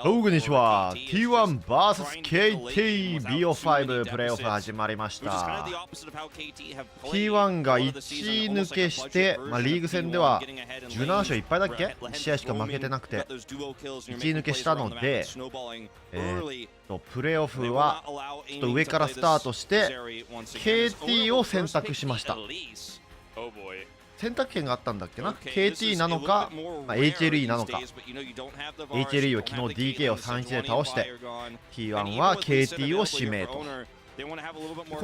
こんにちは。T1vs KT、BO5 プレイオフ始まりました。T1 が1抜けして、リーグ戦では17勝1敗だっけ ?1 試合しか負けてなくて、1抜けしたので、プレイオフはちょっと上からスタートして、KT を選択しました。選択権があったんだっけな ?KT なのか、HLE なのか。HLE は昨日 DK を 3-1 で倒して、T1 は KT を指名と。こ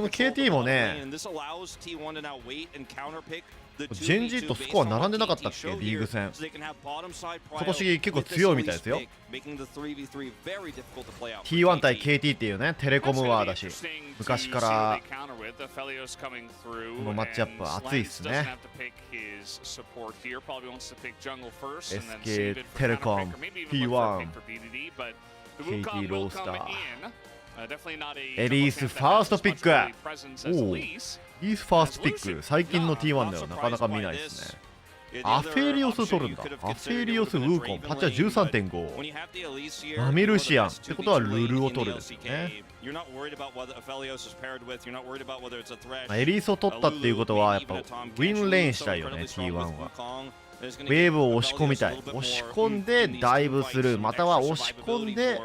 の KT もね、ジェンジとスコア並んでなかったっけリーグ戦。今年結構強いみたいですよ。T1 対 KT っていうね、テレコムワーだし、昔からこのマッチアップは熱いっすね。SK テレコム T1 KT ロースターエリースファーストピック。おお、エリースファーストピック、最近の T1 ではなかなか見ないですね。アフェリオス取るんだ。アフェリオスウーコン、パッチは 13.5。マミルシアンってことはルルを取るですよね。エリースを取ったっていうことはやっぱウィンレーンしたいよね。 T1 はウェーブを押し込みたい。押し込んでダイブする、または押し込んで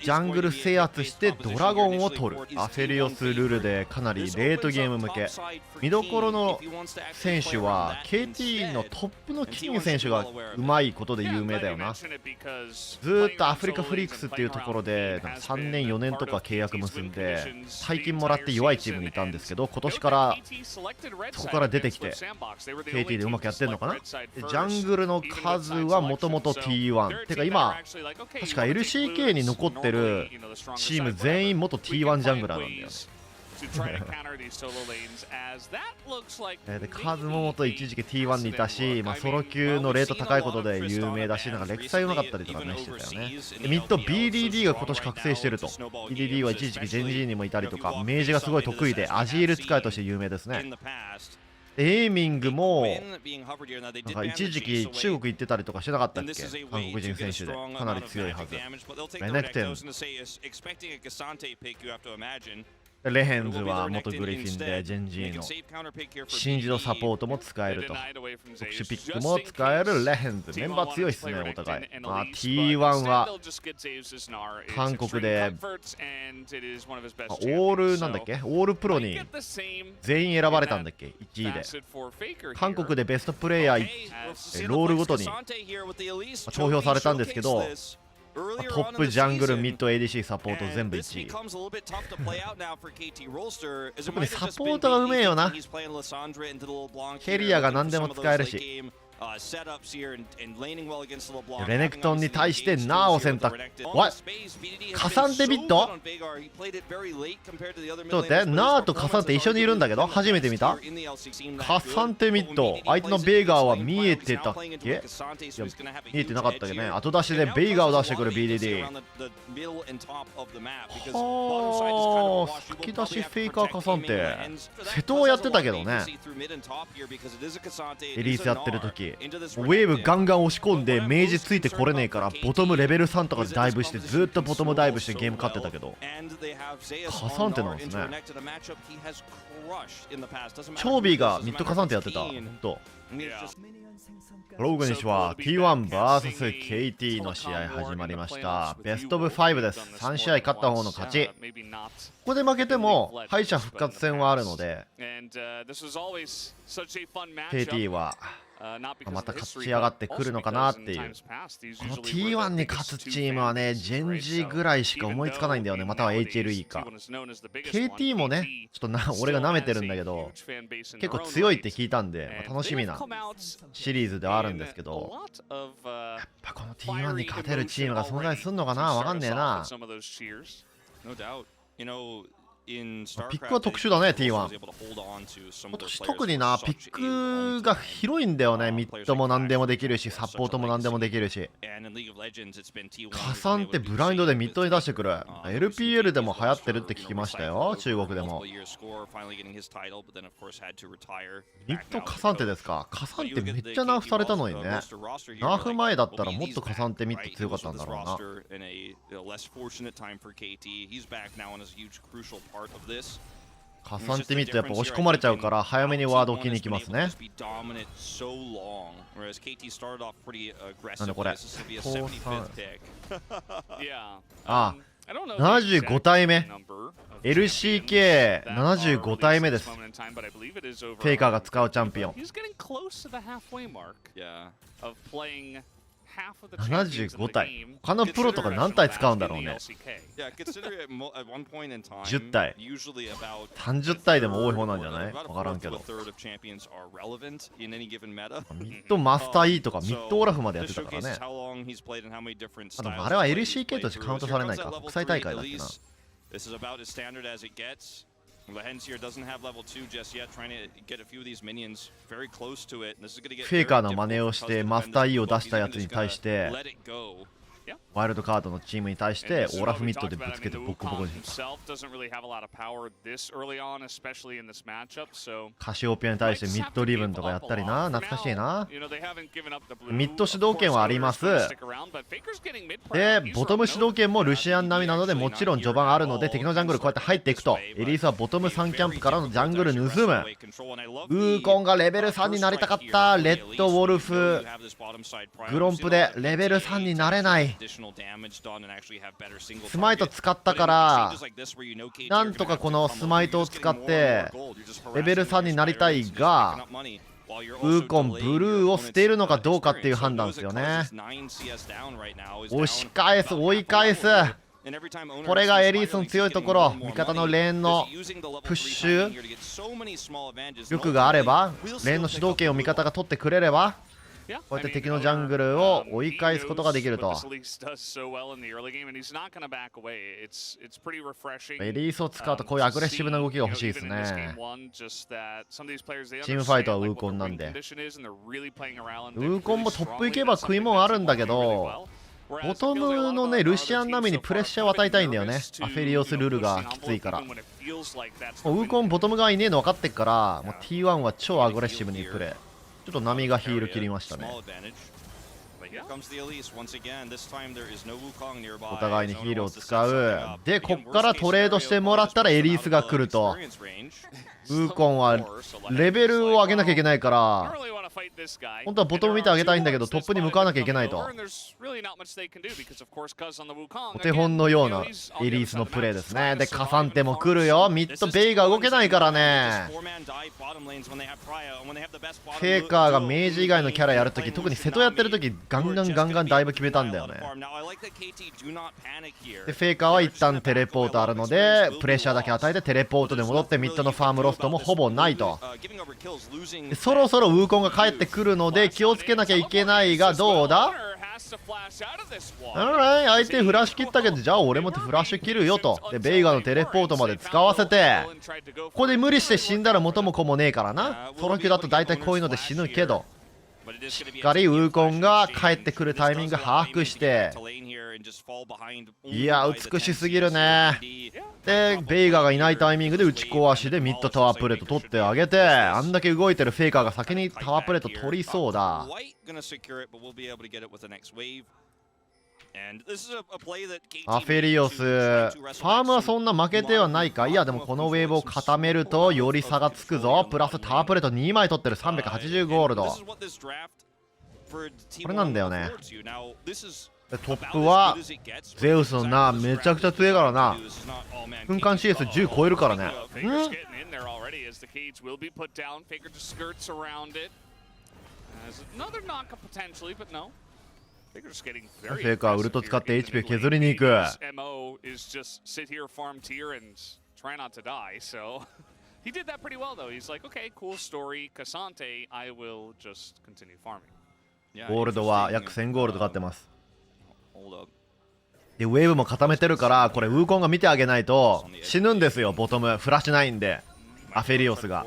ジャングル制圧してドラゴンを取る。アフェリオスルルでかなりレートゲーム向け。見どころの選手は KT のトップのキング選手がうまいことで有名だよな。ずーっとアフリカフリークスっていうところで3年4年とか契約結んで大金もらって弱いチームにいたんですけど、今年からそこから出てきて KT でうまくやってんのかな。でジャングルの数はもともと T1 てか今確か LCK に残ってるチーム全員元 T1 ジャングラーなんだよね。でカズも元一時期 T1 にいたし、ソロ級のレート高いことで有名だし、なんかレクサイうまかったりとかねしてたよね。でミッド BDD が今年覚醒してると。 BDD は一時期ジェンジーにもいたりとか、明治がすごい得意でアジール使いとして有名ですね。エイミングもなんか一時期中国行ってたりとかしてなかったっけ。韓国人選手でかなり強いはず。レネクテン、レヘンズは元グリフィンでジェンジーのシンジのサポートも使えると。特殊ピックも使えるレヘンズ。メンバー強いっすねお互い。T1 は韓国でオールなんだっけ、オールプロに全員選ばれたんだっけ1位で。韓国でベストプレイヤーロールごとに投票されたんですけど、トップジャングルミッド ADC サポート全部1位。特にサポートがうめえよな。ケリアが何でも使えるし。レネクトンに対してナーを選択。カサンテビット。ちょっと待って、ナーとカサンテ一緒にいるんだけど初めて見た。カサンテミット、相手のベイガーは見えてたっけ。いや見えてなかったけどね。後出しでベイガーを出してくる BDD。はあ、先出しフェイカーカサンテ瀬戸をやってたけどね。エリースやってる時ウェーブガンガン押し込んで明治ついてこれねえからボトムレベル3とかでダイブしてずっとボトムダイブしてゲーム勝ってたけど、カサンテなんですね。チョービーがミッドカサンテやってた。ほんとローグにしは T1vs KT の試合始まりました。ベストオブ5です。3試合勝った方の勝ち。ここで負けても敗者復活戦はあるので KT はまた勝ち上がってくるのかなっていう。この T1 に勝つチームはね、ジェンジぐらいしか思いつかないんだよね。または HLE か。KT もね、ちょっと俺が舐めてるんだけど、結構強いって聞いたんで、楽しみなシリーズではあるんですけど、やっぱこの T1 に勝てるチームが存在するのかな、わかんねえな。ピックは特殊だね T1。今年特になピックが広いんだよね。ミッドも何でもできるしサポートも何でもできるし、加算ってブラインドでミッドに出してくる。 LPL でも流行ってるって聞きましたよ、中国でも。ミッド加算ってですか。加算ってめっちゃナーフされたのにね。ナーフ前だったらもっと加算ってミッド強かったんだろうな。加算ってミッドやっぱ押し込まれちゃうから早めにワード置きに行きますね。なんでこれああ75体目 LCK 体目です。フェイカーが使うチャンピオン75体。他のプロとか何体使うんだろうね。10体30体でも多い方なんじゃない？分からんけど。ミッドマスター E とかミッドオラフまでやってたからね。あでもあれは LCK としてカウントされないか。国際大会だっけな。フェイカーの真似をしてマスター E を出したやつに対してワイルドカードのチームに対してオラフミッドでぶつけてボコボコにした。カシオペアに対してミッドリブンとかやったりな。懐かしいな。ミッド主導権はあります。でボトム主導権もルシアン並みなのでもちろん序盤あるので敵のジャングルこうやって入っていくとエリースはボトム3キャンプからのジャングル盗む。ウーコンがレベル3になりたかった。レッドウォルフグロンプでレベル3になれない。スマイト使ったからなんとかこのスマイトを使ってレベル3になりたいがウーコンブルーを捨てるのかどうかっていう判断ですよね。押し返す追い返す。これがエリースの強いところ。味方のレーンのプッシュ力があればレーンの主導権を味方が取ってくれればこうやって敵のジャングルを追い返すことができると。エリースを使うとこういうアグレッシブな動きが欲しいですね。チームファイトはウーコンなんで。ウーコンもトップ行けば食い物あるんだけどボトムのねルシアン並みにプレッシャーを与えたいんだよね。アフェリオスルールがきついから。もうウーコンボトム側いねえの分かってっからもう T1 は超アグレッシブにプレー。ちょっと波がヒール切りましたね。お互いにヒールを使う。でこっからトレードしてもらったらエリースが来ると。ウーコンはレベルを上げなきゃいけないから本当はボトム見てあげたいんだけどトップに向かわなきゃいけないと。お手本のようなエリースのプレーですね。でカサンテも来るよ。ミッドベイが動けないからね。フェイカーが明治以外のキャラやるとき特に瀬戸やってるときガンガンだいぶ決めたんだよね。でフェイカーは一旦テレポートあるのでプレッシャーだけ与えてテレポートで戻ってミッドのファームロストもほぼないと。でそろそろウーコンが帰ってくるので気をつけなきゃいけないがどうだ。相手フラッシュ切ったけどじゃあ俺もフラッシュ切るよと。でベイガのテレポートまで使わせてここで無理して死んだら元も子もねえからな。ソロ級だと大体こういうので死ぬけどしっかりウーコンが帰ってくるタイミング把握していや美しすぎるね。でベイガがいないタイミングで打ち壊しでミッドタワープレート取ってあげてあんだけ動いてるフェイカーが先にタワープレート取りそうだ。アフェリオスファームはそんな負けてはないか。いやでもこのウェーブを固めるとより差がつくぞ。プラスタワープレート2枚取ってる380ゴールド。これなんだよね。でトップはゼウスのなめちゃくちゃ強いからな。瞬間 CS10 超えるからね。フェイカーウルト使って HP 削りに行く。ゴールドは約1000ゴールド買ってます。でウェーブも固めてるから、これウーコンが見てあげないと死ぬんですよ。ボトムフラッシュないんで、アフェリオスが。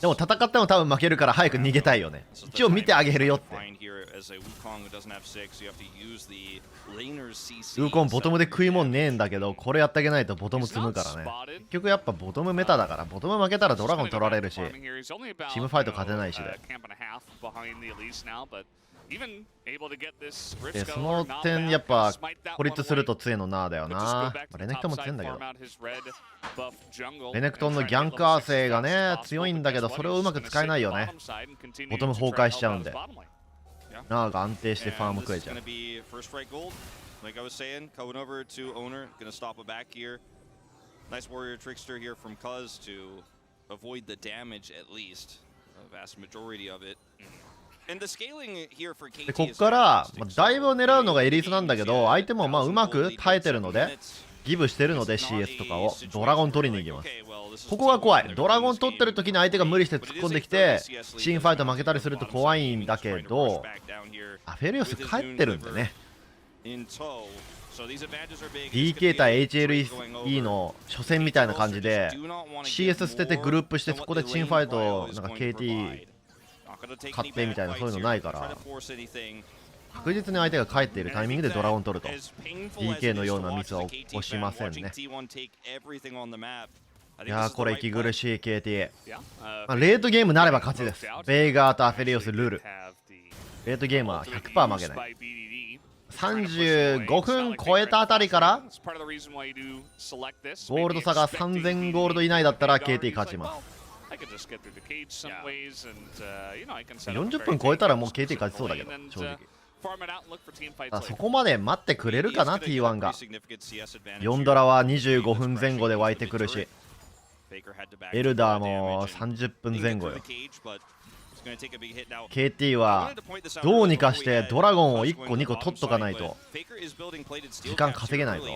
でも戦っても多分負けるから早く逃げたいよね。一応見てあげるよって。ウーコンボトムで食いもんねえんだけど、これやってあげないとボトム積むからね。結局やっぱボトムメタだから、ボトム負けたらドラゴン取られるし、チームファイト勝てないしで。でその点やっぱ孤立すると強いのなーだよな。レネクトンも強いんだけど、レネクトンのギャンクアーセイがね強いんだけど、それをうまく使えないよね。ボトム崩壊しちゃうんで、ナーが安定してファーム食えちゃう。でこっから、だいぶ狙うのがエリースなんだけど、相手もうまく耐えてるので、ギブしてるので CS とかをドラゴン取りに行きます。ここが怖い。ドラゴン取ってる時に相手が無理して突っ込んできてチームファイト負けたりすると怖いんだけど、アフェリオス帰ってるんでね。 DK 対 HLE の初戦みたいな感じで CS 捨ててグループして、そこでチームファイトなんか KT 勝ってみたいな、そういうのないから、確実に相手が帰っているタイミングでドラゴン取ると DK のようなミスは起こしませんね。いやーこれ息苦しい KT、レートゲームなれば勝ちです。ベイガーとアフェリオスルル、レートゲームは 100% 負けない。35分超えたあたりからゴールド差が3000ゴールド以内だったら KT 勝ちます。40分超えたらもう KT 勝ちそうだけど、正直。そこまで待ってくれるかな T1 が。4ドラは25分前後で湧いてくるし、エルダーも30分前後よ。KT はどうにかしてドラゴンを1個2個取っとかないと時間稼げないぞ。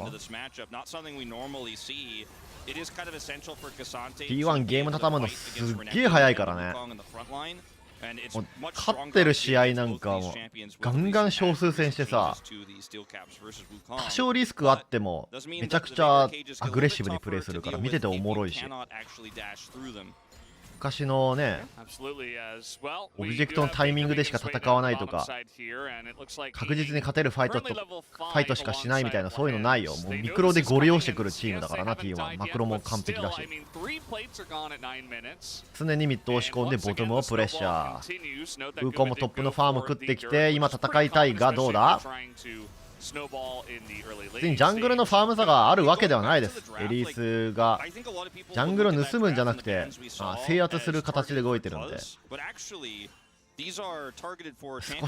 T1 ゲーム畳むのすっげえ早いからね。もう勝ってる試合なんかもガンガン少数戦してさ、多少リスクあってもめちゃくちゃアグレッシブにプレイするから見てておもろいし、昔のねオブジェクトのタイミングでしか戦わないとか、確実に勝てるファイトしかしないみたいな、そういうのないよ。もうミクロでゴリ押してくるチームだからな T1。 マクロも完璧だし、常にミッド押し込んでボトムをプレッシャー。ウーコンもトップのファーム食ってきて今戦いたいが、どうだ、別にジャングルのファーム差があるわけではないです。エリースがジャングルを盗むんじゃなくて制圧する形で動いてるんで、少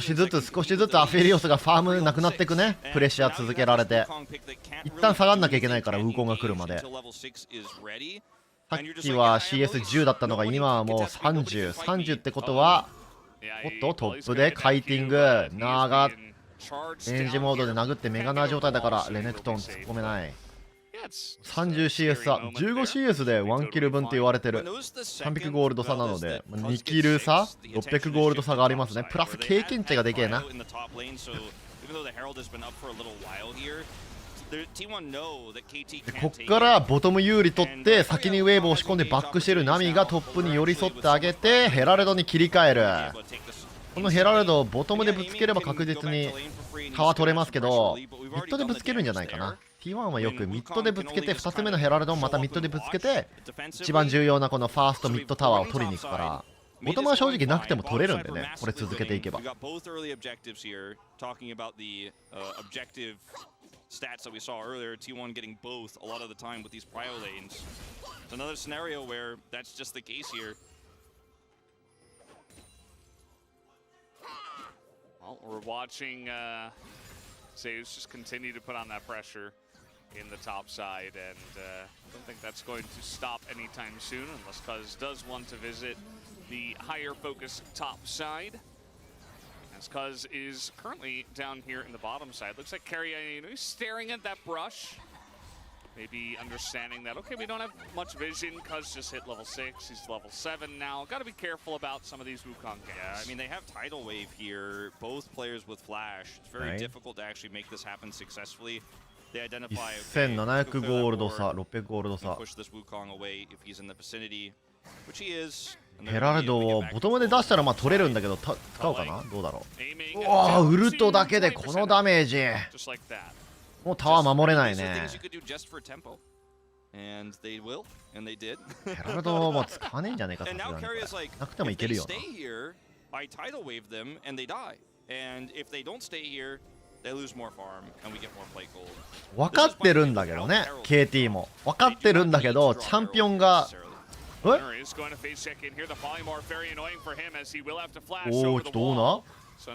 しずつアフェリオスがファームなくなっていくね。プレッシャー続けられて一旦下がんなきゃいけないから、ウーコンが来るまで。さっきは CS10 だったのが今はもう30ってことは、おっとトップでカイティング、ナーがレンジモードで殴ってメガナー状態だからレネクトン突っ込めない。 30CS 差、 15CS で1キル分って言われてる。300ゴールド差なので2キル差、600ゴールド差がありますね。プラス経験値がでけえな。でこっからボトム有利取って先にウェーブ押し込んでバックしてるナミがトップに寄り添ってあげてヘラルドに切り替える。このヘラルドをボトムでぶつければ確実にタワー取れますけど、ミッドでぶつけるんじゃないかな。 T1 はよくミッドでぶつけて2つ目のヘラルドもまたミッドでぶつけて一番重要なこのファーストミッドタワーを取りに行くから、ボトムは正直なくても取れるんでね、これ続けていけば。Stats that we saw earlier, T1 getting both a lot of the time with these prio lanes. It's another scenario where that's just the case here. Well, we're watching Zeus just continue to put on that pressure in the top side, and I don't think that's going to stop anytime soon unless Cuz does want to visit the higher focus top side. As Cuz is currently down here in the bottom side. Looks like Carry staring at that brush. Maybe understanding that, okay, we don't have much vision. Cuz just hit level 6, he's level 7 now. Gotta be careful about some of these Wukong games. Yeah, I mean, they have Tidal Wave here, both players with Flash. It's very difficult to actually make this happen successfully. They identify, 1700ゴールド差、600ゴールド差。 push this Wukong away if he's in the vicinity, which he is. ヘラルドをボトムで出したらまあ取れるんだけど、使おうかな。どうだろう。うわー、ウルトだけでこのダメージ。もうタワー守れないね。ヘラルドも使わねえんじゃねえか、さすがに。なくてもいけるよな。分かってるんだけどね、KT も。分かってるんだけど、チャンピオンが。え？おー、ちょっとどうな？危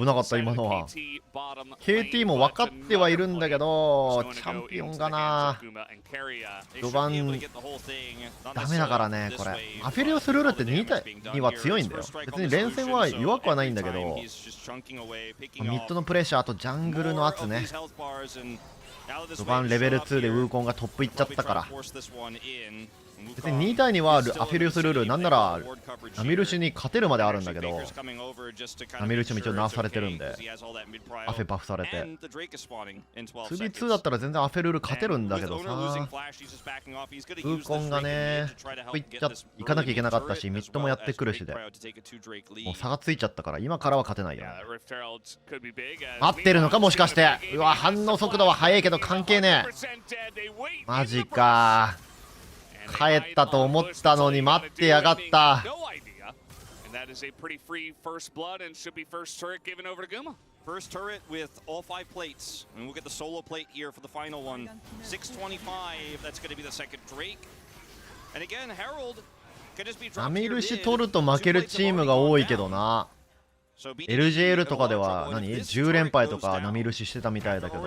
なかった今のは。 KT も分かってはいるんだけど、チャンピオンがな、序盤ダメだからね。これアフィリオスルールって2対2は強いんだよ。別に連戦は弱くはないんだけど、ミッドのプレッシャーとジャングルの圧ね。序盤レベル2でウーコンがトップいっちゃったから、別に2対2はアフィリオスルールなんならナミルシに勝てるまであるんだけど、ナミルシも一応ナーフされてるんでアフェバフされて 2v2 だったら全然アフェルール勝てるんだけどさ、ウーコンがね行かなきゃいけなかったし、ミッドもやってくるしでもう差がついちゃったから、今からは勝てないよ。合ってるのかもしかして。うわ、反応速度は速いけど関係ねえ。マジか、帰ったと思ったのに待ってやがった。First turret with all 5 plates, and we'll get the solo plate here for the final one. 625, that's going to be the second Drake. And again, Herald could just be dropped. ナミルシ取ると負けるチームが多いけどな。LJL とかでは10連敗とかナミルシしてたみたいだけど、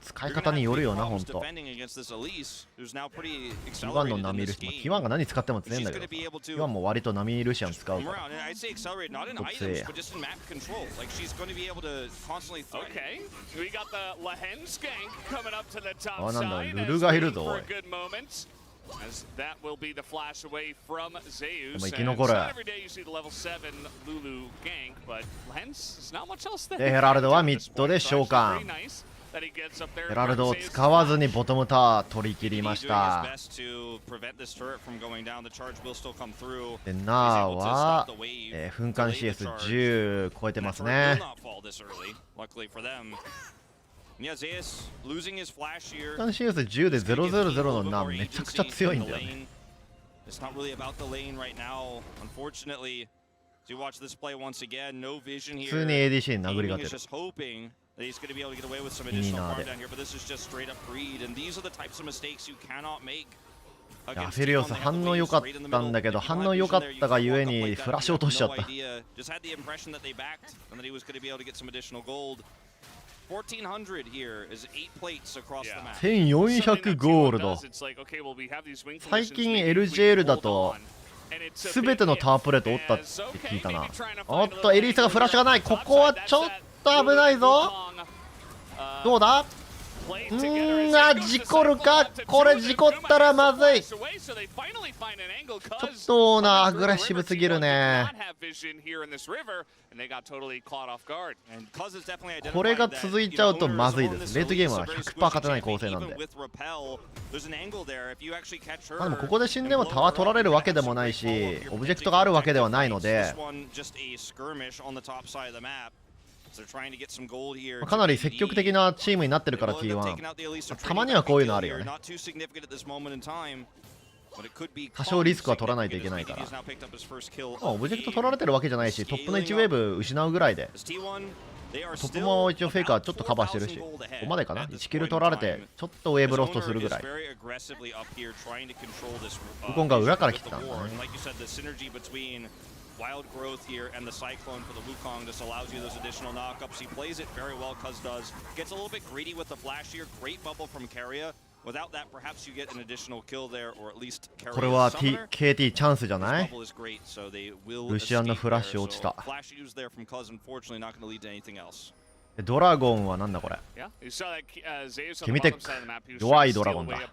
使い方によるよな、ほんと。T1 のナミルシ、T1 が何使っても強いんだけど、T1 も割とナミルシアン使うから。強いや。あ、なんだ、ルルがいるぞ、おい。でも生き残る。で、ヘラルドはミッドで召喚。ヘラルドを使わずにボトムタワー取り切りました。で、ナーは、噴火 CS10 超えてますね。CS10 で000のナーめちゃくちゃ強いんだよね。普通に ADC に殴りがてる。ミニナーで。アフェリオス反応良かったんだけど、反応良かったがゆえにフラッシュ落としちゃった。1400ゴールド。最近 LJL だと全てのタワープレート折ったって聞いたな。おっと、エリーサがフラッシュがない。ここはちょっと危ないぞ。どうだ。事故るか。これ事故ったらまずい。ちょっとアグレッシブすぎるね。これが続いちゃうとまずいです。レートゲームは 100% 勝てない構成なんで。でもここで死んでもタワー取られるわけでもないし、オブジェクトがあるわけではないので、かなり積極的なチームになってるから T1。たまにはこういうのあるよね。多少リスクは取らないといけないから。オブジェクト取られてるわけじゃないし、トップの1ウェーブ失うぐらいで。トップも一応フェイカーちょっとカバーしてるし、ここまでかな。1キル取られてちょっとウェーブロストするぐらい。ウコンが裏から来てたんだね。Wild growth here and the cyclone for the Wukong just allows you those additional knockups. He plays it very well, Cuz does. Gets a little bit greedy with the flash here. Great bubble from Keria. Without that, perhaps you get an additional kill there, or at least Keria. これは KT チャンスじゃない？ルシアンのフラッシュ落ちた。ドラゴンはなんだこれ。君テック弱いドラゴンだ。で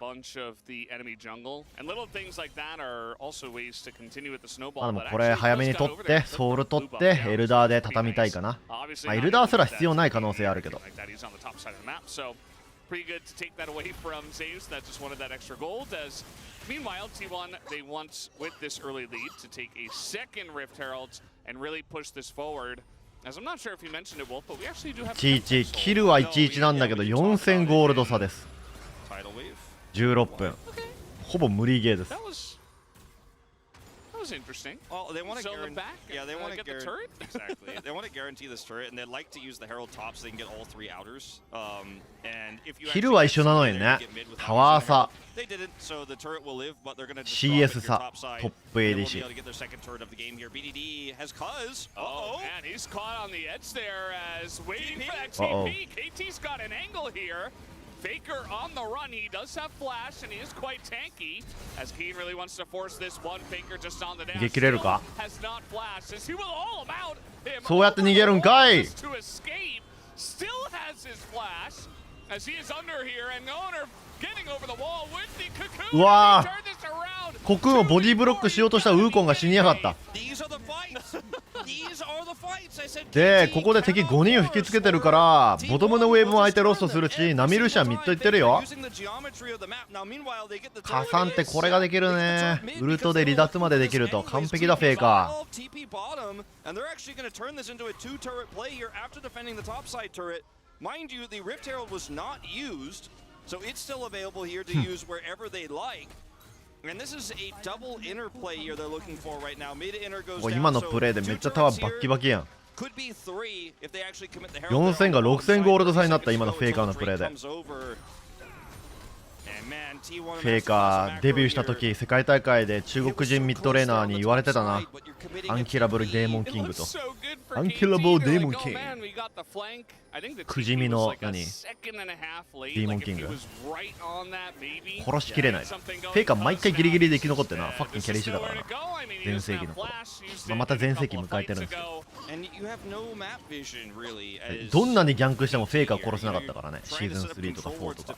もこれ早めに取ってソウル取ってエルダーで畳みたいかな。エルダーすら必要ない可能性あるけど。Pretty good to take that away from Zeus. That just wanted that extra gold. As meanwhile, T1 they want with this early lead to take a second Rift Herald and really push this forward. As I'm not sure if you mentioned it, Wolf, but we actually do have. 11キルは11なんだけど4000ゴールド差です。16分。ほぼ無理ゲーです。Was interesting. Well, they want to guarantee. Yeah, they want to get the turret. Exactly. They want to guarantee this turret, and they like to use the Herald top so they can get all 3 outers. And if you キルは一緒なのにね。タワー差。They didn't, so the turret will live, but they're going to CS 差。トップ ADC。BDD has Cuz. Oh, man, he's caught on the edge there as waiting for that TP. KT's got an angle here. Faker on the run. He does have flash and he is quite tanky. As Keen really wants to force this one. Faker just on the dash. 逃げ切れるか？ Has not flashed. As he will all about him. そうやって逃げるんかい。 To escape. Still has his flash. As he is under here and owner getting over the wall with the cocoon. うわ Turn this around. コクーンをボディブロックしようとしたウーコンが死にやがった。でここで敵5人を引きつけてるからボトムのウェーブも相手ロストするしナミルシャミッドいってるよ。加算ってこれができるね。ウルトで離脱までできると完璧だフェイカー。今のプレーでめっちゃタワーバッキバキやん。4000が6000ゴールド差になった今のフェイカーのプレーで。フェイカーデビューした時世界大会で中国人ミッドレーナーに言われてたな。アンキラブルデーモンキングと。アンキラブルデーモンキング。くじみの何デーモンキング殺しきれない。フェイカー毎回ギリギリで生き残ってな。ファッキンキャリーしてたからな。全盛期の頃、また全盛期迎えてるんですけど、どんなにギャンクしてもフェイカー殺せなかったからね。シーズン3とか4とか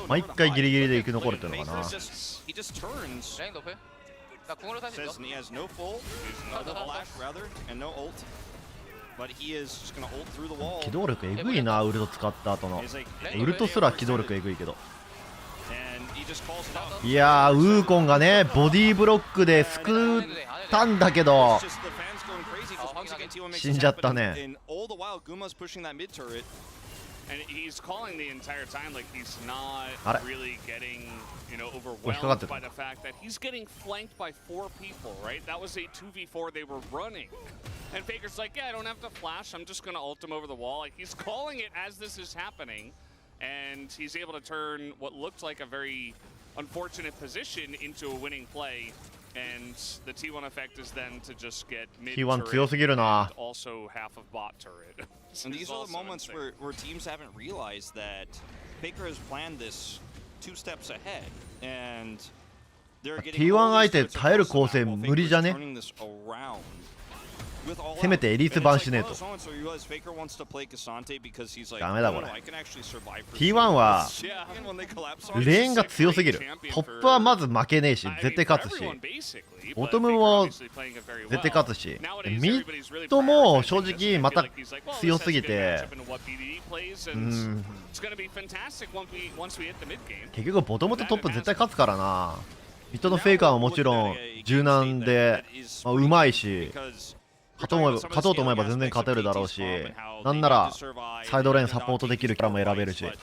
毎回ギリギリで生き残るっていうのかな。機動力えぐいな。ウルト使った後のウルトすら機動力えぐいけど。いやーウーコンがねボディーブロックで救ったんだけど死んじゃったね。And he's calling the entire time like he's not really getting, you know, overwhelmed by the fact that he's getting flanked by 4 people, right? That was a 2v4 they were running. And Faker's like, yeah, I don't have to flash. I'm just going to ult him over the wall. Like, he's calling it as this is happening. And he's able to turn what looked like a very unfortunate position into a winning play. And the T1 effect is then to just get mid T1 強すぎるな。 and also half of bot turret. And these are the moments where teams haven't realized that Faker has planned this 2 steps ahead, and they're getting T1 相手耐える構成無理じゃね。せめてエリース版しねえと。ダメだこれ。T1 はレーンが強すぎる。トップはまず負けねえし絶対勝つし、ボトムも絶対勝つし、ミッドも正直また強すぎて、結局ボトムとトップ絶対勝つからな。ミッドのフェイカーはもちろん柔軟でうまいし、勝とうと思えば全然勝てるだろうし、なんならサイドレーンサポートできるキャラも選べるし、フェ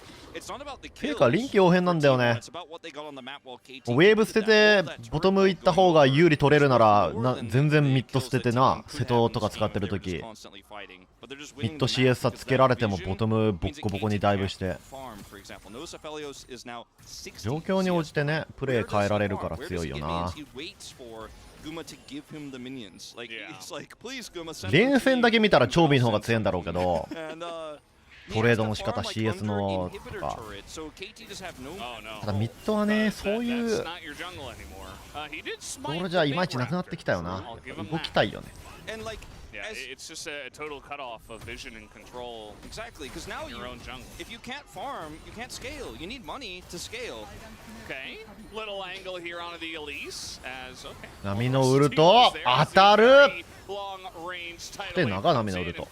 イカー臨機応変なんだよね。ウェーブ捨ててボトム行った方が有利取れるなら全然ミッド捨ててな。瀬戸とか使ってる時ミッド CS 差つけられてもボトムボッコボコにダイブして、状況に応じてねプレー変えられるから強いよな。連戦だけ見たらチョービーの方が強いんだろうけど、トレードの仕方 CS のとか。ただミッドはねそういうところじゃいまいちなくなってきたよな。動きたいよね。Yeah, it's just a total cutoff of vision and control. Exactly, because now your own jungle. If you can't farm, you can't scale. You need money to scale. Okay, little angle here onto the Elise as okay. 波のウルト当たる。で長波のウルト。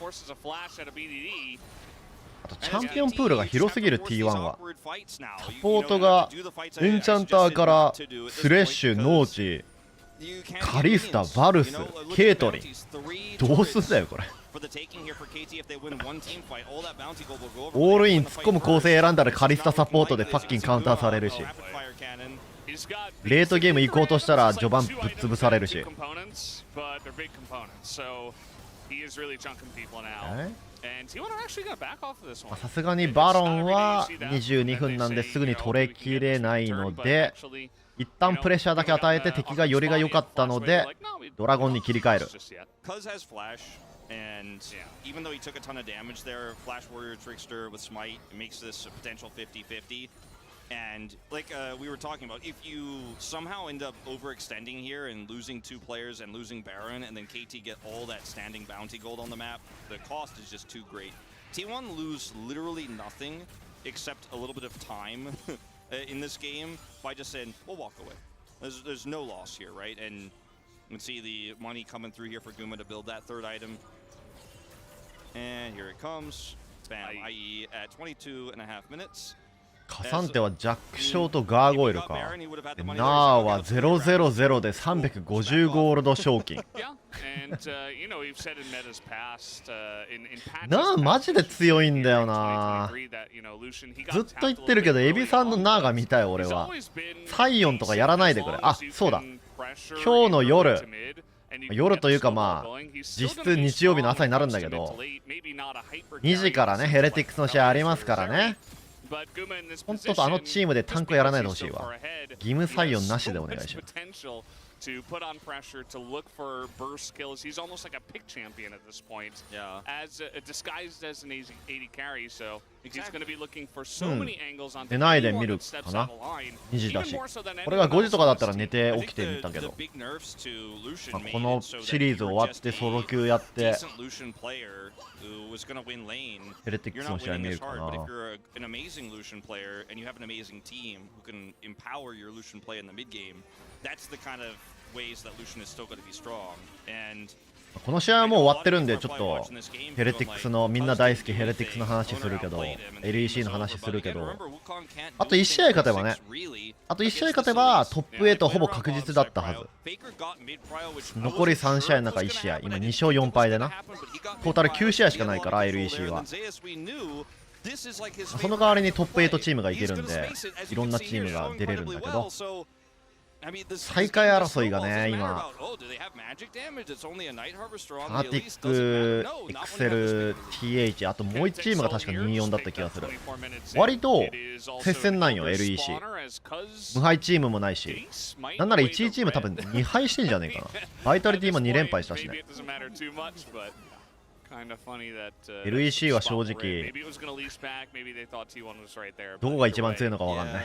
あとチャンピオンプールが広すぎる T1 は。サポートがエンチャンターからスレッシュ、ノーチ、カリスタ、バルス、ケイトリン。どうすんだよこれ。オールイン突っ込む構成選んだらカリスタサポートでパッキンカウンターされるし、レートゲーム行こうとしたら序盤ぶっ潰されるし。さすがにバロンは22分なんですぐに取れきれないので、一旦プレッシャーだけ与えて敵がよりが良かったのでドラゴンに切り替える。And even though he took a ton of damage there, Flash Warrior Trickster with Smite makes this a potential 50-50. And like we were talking about, if you somehow end up overextending here and losing 2 players and losing Baron, and then KT get all that standing bounty gold on the map, the cost is just too great. T1 lose literally nothing except a little bit of time in this game by just saying, we'll walk away. There's no loss here, right? And you can see the money coming through here for Guma to build that 3rd item. And here it comes. Bam, IE at 22.5 minutes. カサンテは弱小とガーゴイルか。ナーは000で350ゴールド賞金。ナーマジで強いんだよな。ずっと言ってるけどエビさんのナーが見たい俺は。サイオンとかやらないでくれ。あ、そうだ。今日の夜というかまあ実質日曜日の朝になるんだけど、2時からねヘレティックスの試合ありますからね。本当とあのチームでタンクやらないでほしいわ。義務採用なしでお願いします。To put on pressure to look for burst kills. He's almost like a pick champion at this point. Yeah. As disguised as an AD carry, so he's going to be looking for so many angles on the ないで見るかな。2時だし。これが5時とかだったら寝て起きてみたけど。このシリーズ終わってソロ級やってヘレティックスの試合見るかな。この試合はもう終わってるんで、ちょっとヘレティックスのみんな大好きヘレティックスの話するけど、 LEC の話するけど、あと1試合勝てばね、あと1試合勝てばトップ8ほぼ確実だったはず。残り3試合の中1試合、今2勝4敗でな、トータル9試合しかないから LEC は。その代わりにトップ8チームがいけるんで、いろんなチームが出れるんだけど、最下位争いがね、今ファナティック、エクセル、TH、あともう1チームが確か24だった気がする。割と接戦なんよ LEC。 無敗チームもないし、なんなら1位チーム多分2敗してんじゃねえかな。バイタリティ今2連敗したしね。LEC は正直どこが一番強いのか分かんない。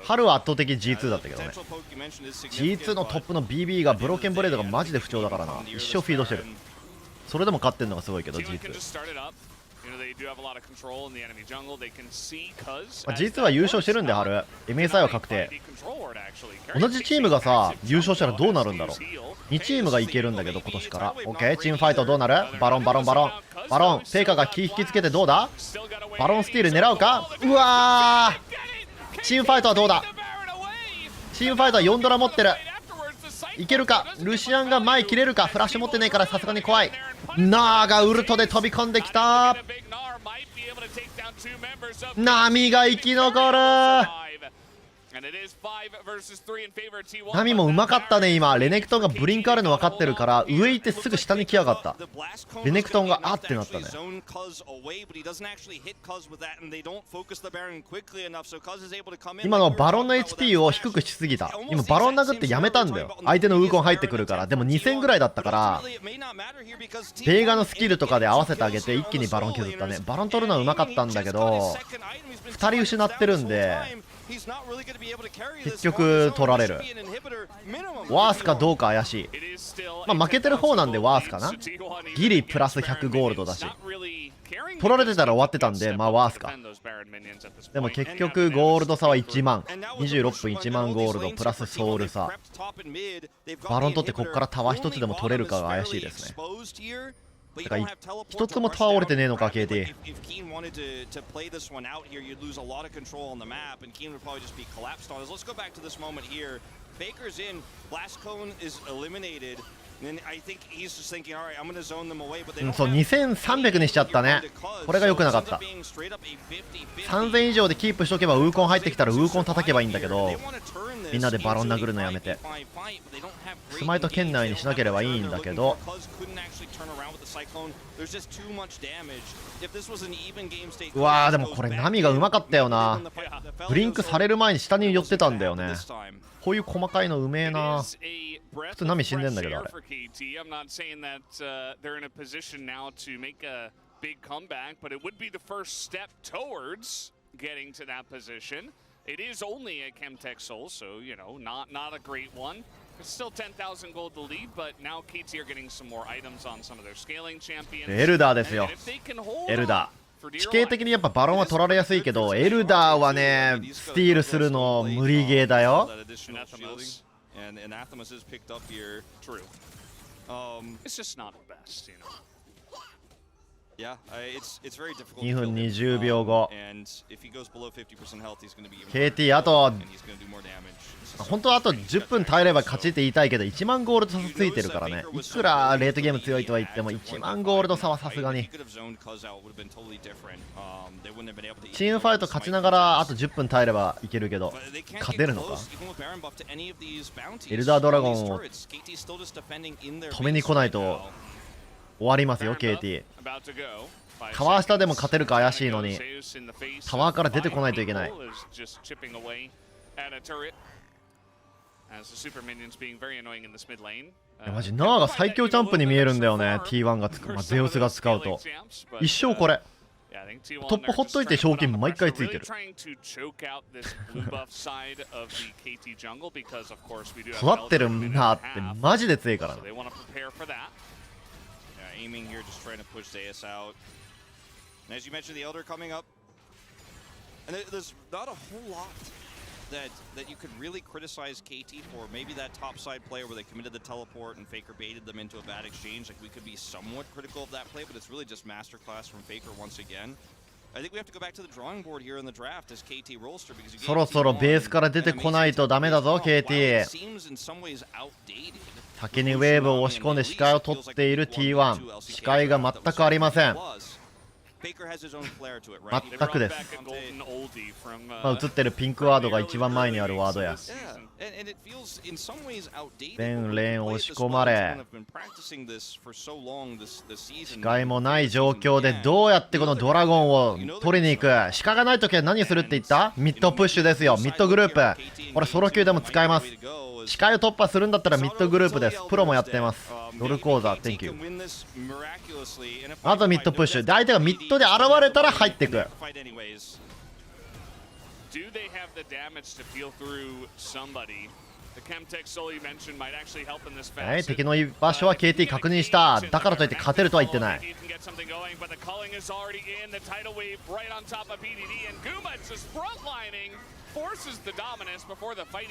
春は圧倒的 G2 だったけどね。 G2 のトップの BB がブローケンブレードがマジで不調だからな。一生フィードしてる。それでも勝ってんのがすごいけど G2。G2 は優勝してるんで春 MSI は確定。同じチームがさ優勝したらどうなるんだろう。2チームがいけるんだけど今年から。 OK チームファイトどうなる。バロンテイカが気引きつけてどうだ。バロンスティール狙うか。うわー、チームファイトはどうだ。チームファイトは4ドラ持ってる。いけるか。ルシアンが前切れるか。フラッシュ持ってねえからさすがに怖い。ナーがウルトで飛び込んできた。ナミが生き残る。ナミもうまかったね。今レネクトンがブリンクあるの分かってるから上行ってすぐ下に来やがった。レネクトンがあってなったね。今のバロンの HP を低くしすぎた。今バロン殴ってやめたんだよ。相手のウーコン入ってくるから。でも2000ぐらいだったからベーガのスキルとかで合わせてあげて一気にバロン削ったね。バロン取るのはうまかったんだけど2人失ってるんで結局取られる。ワースかどうか怪しい。まあ負けてる方なんでワースかな。ギリプラス100ゴールドだし、取られてたら終わってたんで、まあワースか。でも結局ゴールド差は1万、26分1万ゴールドプラスソウル差。バロン取ってこっからタワー一つでも取れるかが怪しいですね。だから一つもタワー折れてねえのか KT。そう、2300にしちゃったね。これが良くなかった。3000以上でキープしとけばウーコン入ってきたらウーコン叩けばいいんだけど、みんなでバロン殴るのやめてスマイト圏内にしなければいいんだけど、うわー、でもこれナミがうまかったよな。ブリンクされる前に下に寄ってたんだよね。こういう細かいのうめえな。普通ナミ死んでんだけどあれ。It is only a Chemtech Soul, so, you know, not a great one. It's still 10,000 gold to lead, but now KT are getting some more items on some of their scaling champions. エルダーですよ。エルダー。地形的にやっぱバロンは取られやすいけど、エルダーはね、スティールするの無理ゲーだよ。It's just not the best, you know. 2分20秒後 KT あと本当はあと10分耐えれば勝ちって言いたいけど、1万ゴールド差ついてるからね。いくらレートゲーム強いとは言っても1万ゴールド差はさすがに。チームファイト勝ちながらあと10分耐えればいけるけど、勝てるのか。エルダードラゴンを止めに来ないと終わりますよ KT。 タワー下でも勝てるか怪しいのに、タワーから出てこないといけない。マジナーが最強ジャンプに見えるんだよね。 T1 がつく、ゼウスが使うと一生これトップほっといて賞金毎回ついてる。育ってるなってマジで強いからね。Aiming here, just trying to push Zeus out. And as you mentioned, the Elder coming up. And there's not a whole lot that you could really criticize KT for. Maybe that top side player where they committed the teleport and Faker baited them into a bad exchange. Like, we could be somewhat critical of that play, but it's really just masterclass from Faker once again. I think we have to go back to the drawing board here in the draft as KT roster because you そろそろベースから出てこないとダメだぞ KT。 先にウェーブを押し込んで視界を取っている T1。 視界が全くありません。全くです。まあ、映ってるピンクワードが一番前にあるワードや。全レーン押し込まれ、視界もない状況でどうやってこのドラゴンを取りに行く。視界がないときは何するって言った？ミッドプッシュですよ。ミッドグループ、これソロ級でも使えます。視界を突破するんだったらミッドグループです。プロもやってます。ドル講座 Thank you。 まずミッドプッシュで相手がミッドで現れたら入っていく。敵の居場所は KT 確認した。だからといって勝てるとは言ってない。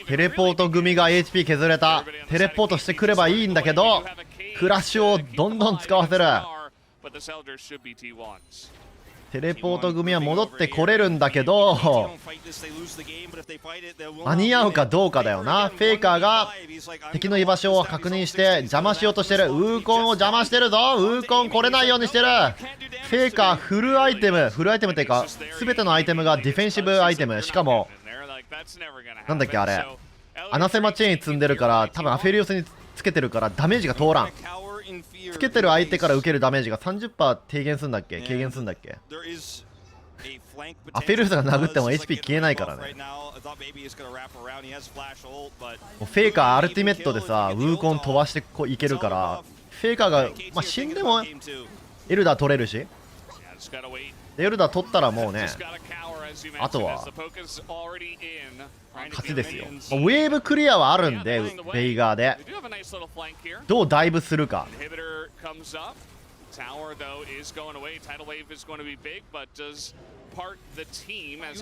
テレポート組が HP 削れた。テレポートしてくればいいんだけど、クラッシュをどんどん使わせる。テレポート組は戻ってこれるんだけど、間に合うかどうかだよな。フェイカーが敵の居場所を確認して邪魔しようとしてる。ウーコンを邪魔してるぞ。ウーコン来れないようにしてる。フェイカーフルアイテムっていうか全てのアイテムがディフェンシブアイテム。しかもなんだっけあれ、アナセマチェーン積んでるから、多分アフェリオスにつけてるからダメージが通らん。つけてる相手から受けるダメージが 30% 低減すんだっけ、軽減すんだっけ。アフェリオスが殴っても HP 消えないからね。フェイカーアルティメットでさ、ウーコン飛ばしていけるから、フェイカーが、まあ、死んでもエルダー取れるし。エルダー取ったらもうね、あとは勝ちですよ。ウェーブクリアはあるんで、ベイガーでどうダイブするか。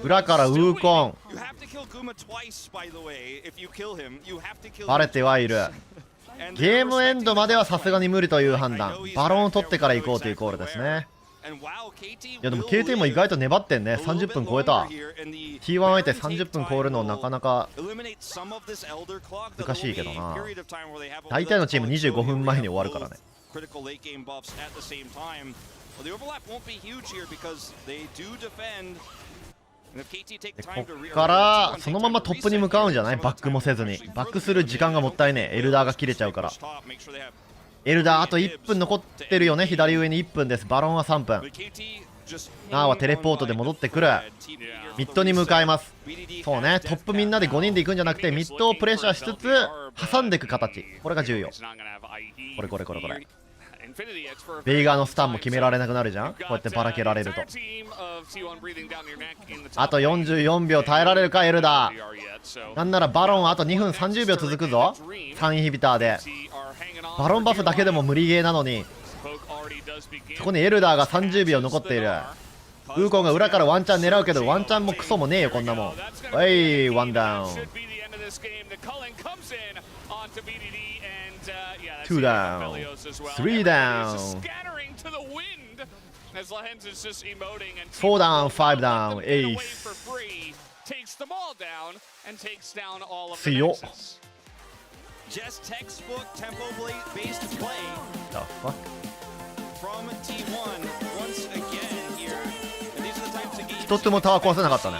裏からウーコンバレてはいる。ゲームエンドまではさすがに無理という判断。バロンを取ってから行こうというコールですね。いやでも KT も意外と粘ってんね。30分超えた。 T1 相手30分超えるのなかなか難しいけどな。大体のチーム25分前に終わるからね。こっからそのままトップに向かうんじゃない？バックもせずに。バックする時間がもったいねえ。エルダーが切れちゃうから。エルダーあと1分残ってるよね。左上に1分です。バロンは3分。ナーはテレポートで戻ってくる。ミッドに向かいます。そうね、トップみんなで5人で行くんじゃなくて、ミッドをプレッシャーしつつ挟んでいく形、これが重要。これベイガーのスタンも決められなくなるじゃん。こうやってばらけられると。あと44秒耐えられるかエルダー。なんならバロンあと2分30秒続くぞ。3インヒビターでバロンバフだけでも無理ゲーなのに、そこにエルダーが30秒残っている。ウーコンが裏からワンチャン狙うけど、ワンチャンもクソもねえよこんなもん。はい、ワンダウン、2ダウン、3ダウン、4ダウン、5ダウン、エース。強っ。The fuck? 一つもタワー壊せなかったね。